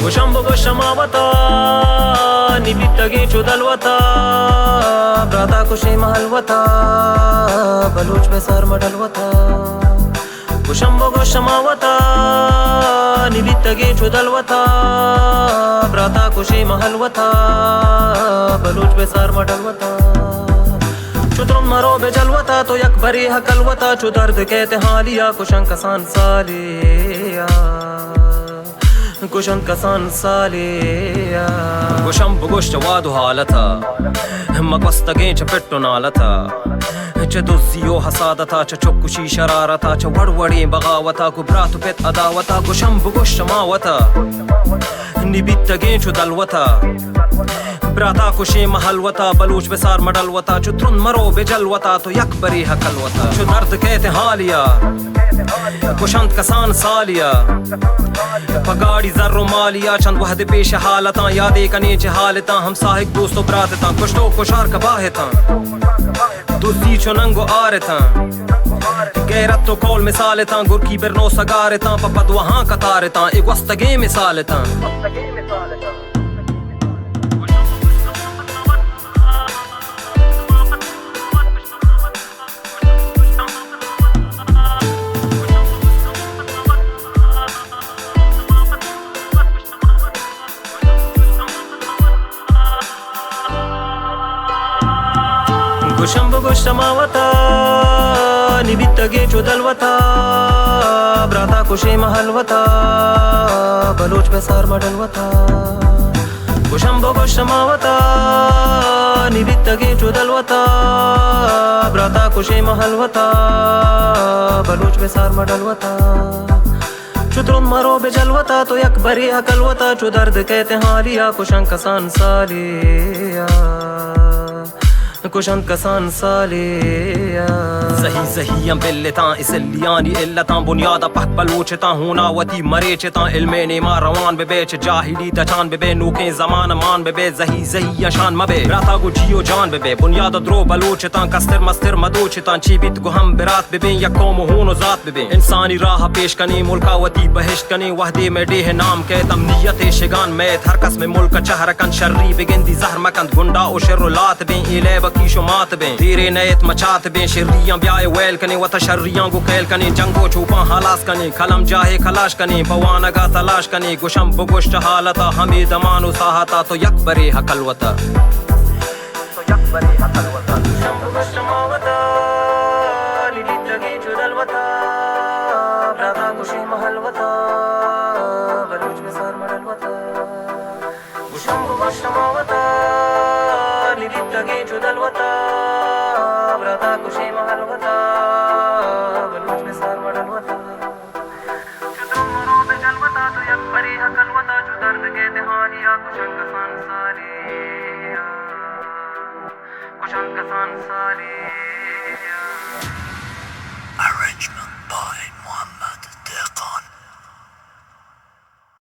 Gushambo gushamawata Nibitagi chudalwata Brata kushi mahalwata Baluch besar madalwata Gushambo gushamawata Nibitagi chudalwata Brata kushi mahalwata Baluch besar madalwata चुतरुन मरो बेजलवता तो यकबरी हकलवता चु दर्द कहते हालिया cushion कसान सालिया cushion कसान सालिया कुशम बुगुश वादु हालता मगवस्तगे चपेट्टु नालता चदुजियो हसादता चुकुशी शरारता च वड़वड़ी बगावता कुब्रातु पेत अदावता कुशम बुगुश मावता निबित्तगे चुदलवता ब्राता कुशी महलवता बलूच बेसार मडलवता चुत्रुन मरो बेजलवता तो यकबरी हकलवता चु दर्द कहते हालिया कुशंत कसान सालिया पगाड़ी जर्रो मालिया चंद वहद पेश हालता यादे कने च हालता हम साहिब दोस्तों ब्रातता कुशतो कुशार कबाहता दुसी चुनंगो आरता गैरत तो कौल मिसालता गुरकी बिरनो सगारता पपद वहां कतारता एक वस्तगे मिसालता Gushambo gushamawata Nibittage chudalwata Brata kushi mahalwata Baluch besar madalwata Gushambo gushamawata Nibittage chudalwata Brata kushi mahalwata Baluch besar madalwata चुतरुन मरो बेजलवता तो यकबरी हकलवता चु दर्द कहते हालिया कुशन कसान सालिया कुशन कसान सालिया सही सही बिल्लता इसलियानी इल्लता बुनियादा पक बलूचता हुनावती मरेचता इल्मेने मा रवान बेबेच जाहिली तचान बेबे नूके जमान मान बेबे जही जही यशान मबे राता गु जियो जान बेबे बुनियादा द्रो बलूचता कस्तर मस्तर मदूचता चीबित गु हम बिरात बेबे यकोम हुनो जात बेबे इंसानी राह पेश कनी मुल्कावती बहिश्त कनी वहदे में डेह नाम के तमनियत शिगान में हरकस में मुल्क चहरकन शर्री बिगिंदी जहर मकंद गुंडा ओ शर्रुलात बे इले की शुमात बे तेरे नयत मचात बे शर्रियां ब्याए वेल कने वत शर्रियां गु कैल कने जंगो छुपा हालास कने कलम जाहे खलाश कने पवानगा तलाश कने गुशम बुगुश हालता हमीद मानु साहता तो यकबरे हकलवता तो यकबरे हकलवता गुशम बुगुश मावता लिलितगी चुदलवता ब्राता कुशी महलवता बलूच बेसार मडलवता गुशम बुगुश मावता लिलितगी चुदलवता ब्राता कुशी महलवता बलूच बेसार मडलवता चुतरुन मरो बेजलवता तो यकबरी हकलवता चु दर्द कहते हालिया कुशन कसान सालिया कुशन कसान सालिया